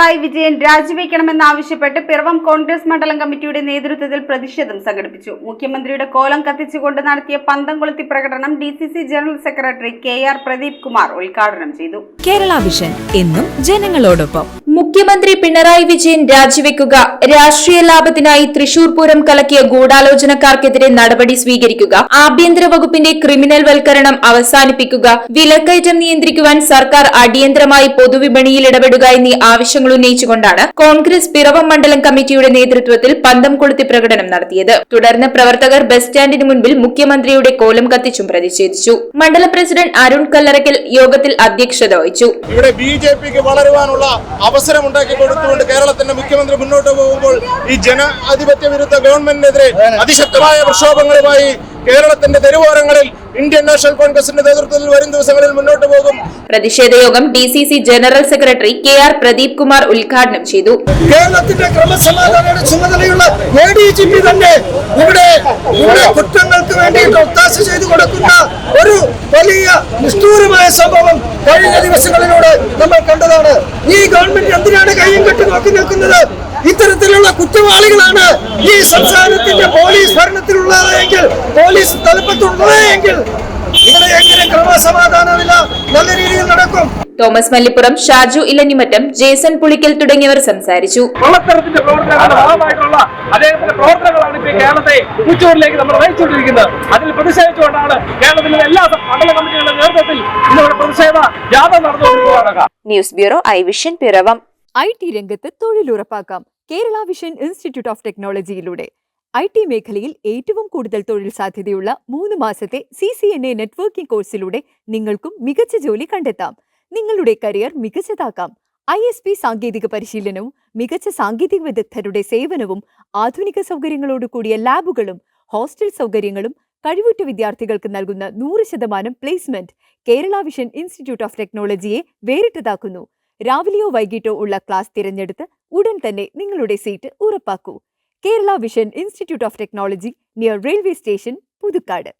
പിണറായി വിജയൻ രാജിവെക്കണമെന്നാവശ്യപ്പെട്ട് പിറവം കോൺഗ്രസ് മണ്ഡലം കമ്മിറ്റിയുടെ നേതൃത്വത്തിൽ പ്രതിഷേധം സംഘടിപ്പിച്ചു. മുഖ്യമന്ത്രിയുടെ കോലം കത്തിച്ചുകൊണ്ട് നടത്തിയ പന്തംകൊളുത്തി പ്രകടനം DCC general secretary KR Pradeep Kumar ഉദ്ഘാടനം ചെയ്തു. കേരള വിഷൻ എന്നും ജനങ്ങളോടൊപ്പം. മുഖ്യമന്ത്രി പിണറായി വിജയൻ രാജിവെക്കുക, രാഷ്ട്രീയ ലാഭത്തിനായി തൃശൂർ പൂരം കലക്കിയ ഗൂഢാലോചനക്കാർക്കെതിരെ നടപടി സ്വീകരിക്കുക, ആഭ്യന്തര വകുപ്പിന്റെ ക്രിമിനൽ വൽക്കരണം അവസാനിപ്പിക്കുക, വിലക്കയറ്റം നിയന്ത്രിക്കുവാൻ സർക്കാർ അടിയന്തരമായി പൊതുവിപണിയിൽ ഇടപെടുക എന്നീ ആവശ്യങ്ങൾ ഉന്നയിച്ചുകൊണ്ടാണ് കോൺഗ്രസ് പിറവം മണ്ഡലം കമ്മിറ്റിയുടെ നേതൃത്വത്തിൽ പന്തം കൊളുത്തി പ്രകടനം നടത്തിയത്. തുടർന്ന് പ്രവർത്തകർ ബസ് സ്റ്റാൻഡിന് മുൻപിൽ മുഖ്യമന്ത്രിയുടെ കോലം കത്തിച്ചും പ്രതിഷേധിച്ചു. മണ്ഡലം പ്രസിഡന്റ് അരുൺ കല്ലറയ്ക്കൽ യോഗത്തിൽ അധ്യക്ഷത വഹിച്ചു. ഇവിടെ BJPക്ക് വളരുവാനുള്ള അവസരമുണ്ടാക്കി കൊടുത്തുകൊണ്ട് കേരളത്തിന്റെ മുഖ്യമന്ത്രി മുന്നോട്ട് പോകുമ്പോൾ ഈ ജനാധിപത്യ വിരുദ്ധ ഗവൺമെന്റിനെതിരെ അതിശക്തമായ പ്രക്ഷോഭങ്ങളുമായി കേരളത്തിന്റെ തെരുവോരങ്ങളിൽ ഇന്ത്യൻ നാഷണൽ കോൺഗ്രസിന്റെ നേതൃത്വത്തിൽ വരും ദിവസങ്ങളിൽ മുന്നോട്ട് പോകും. പ്രതിഷേധ യോഗം DCC general secretary KR Pradeep Kumar ഉദ്ഘാടനം ചെയ്തു. കേരളത്തിന്റെ ക്രമസമാധാന ചുമതലയുള്ള ADGP തന്നെ ഇവിടെ കുറ്റങ്ങൾക്ക് വേണ്ടിയിട്ട് ഒത്താശ ചെയ്തു കൊടുക്കുന്ന ഒരു വലിയ നിഷ്ഠൂരമായ സംഭവം കഴിഞ്ഞ ദിവസങ്ങളിലൂടെ നമ്മൾ കണ്ടതാണ്. ഈ ഗവൺമെന്റ് എന്തിനാണ് കയ്യും കെട്ടി നോക്കി നിൽക്കുന്നത്? ഇത്തരത്തിലുള്ള കുറ്റവാളികളാണ് ഈ സംസ്ഥാനത്തിന്റെ പോലീസ് ഭരണത്തിലുള്ളതെങ്കിൽ, പോലീസ് തലപ്പത്തുള്ളതെങ്കിൽ ഇവിടെ എങ്ങനെ ക്രമസമാധാനമില്ല നല്ല രീതിയിൽ നടക്കും? തോമസ് മല്ലിപ്പുറം, ഷാജു ഇലഞ്ഞിമറ്റം, ജേസൺ പുളിക്കൽ തുടങ്ങിയവർ സംസാരിച്ചു. കൊള്ളത്തരത്തിന്റെ പ്രവർത്തനങ്ങളുടെ ഭാഗമായിട്ടുള്ള അദ്ദേഹത്തിന്റെ പ്രവർത്തനങ്ങളാണ് ഇപ്പോൾ കേരളത്തെ ഉച്ചൂരിലേക്ക് നമ്മൾ നയിച്ചുകൊണ്ടിരിക്കുന്നത്. അതിൽ പ്രതിഷേധിച്ചുകൊണ്ടാണ് കേരളത്തിലെ എല്ലാ മണ്ഡല കമ്മിറ്റികളുടെ നേതൃത്വത്തിൽ ഇന്നിവിടെ പ്രതിഷേധ ജാഥ നടന്നുകൊണ്ടിരിക്കുകയാണ്. News bureau, I vision, Piravom. IT രംഗത്ത് തൊഴിലുറപ്പാക്കാം കേരള വിഷൻ ഇൻസ്റ്റിറ്റ്യൂട്ട് ഓഫ് ടെക്നോളജിയിലൂടെ. IT മേഖലയിൽ ഏറ്റവും കൂടുതൽ തൊഴിൽ സാധ്യതയുള്ള 3 മാസത്തെ CCNA നെറ്റ്വർക്കിംഗ് കോഴ്സിലൂടെ നിങ്ങൾക്കും മികച്ച ജോലി കണ്ടെത്താം. നിങ്ങളുടെ കരിയർ മികച്ചതാക്കാം. ISP സാങ്കേതിക പരിശീലനവും മികച്ച സാങ്കേതിക വിദഗ്ധരുടെ സേവനവും ആധുനിക സൗകര്യങ്ങളോട് കൂടിയ ലാബുകളും ഹോസ്റ്റൽ സൗകര്യങ്ങളും കഴിവുറ്റ വിദ്യാർത്ഥികൾക്ക് നൽകുന്ന 100% placement Kerala vision institute of ടെക്നോളജിയെ വേറിട്ടതാക്കുന്നു. രാവിലെയോ വൈകിട്ടോ ഉള്ള ക്ലാസ് തിരഞ്ഞെടുത്ത് ഉടൻ തന്നെ നിങ്ങളുടെ സീറ്റ് ഉറപ്പാക്കൂ. Kerala vision institute of technology, near railway station, Puthukkad.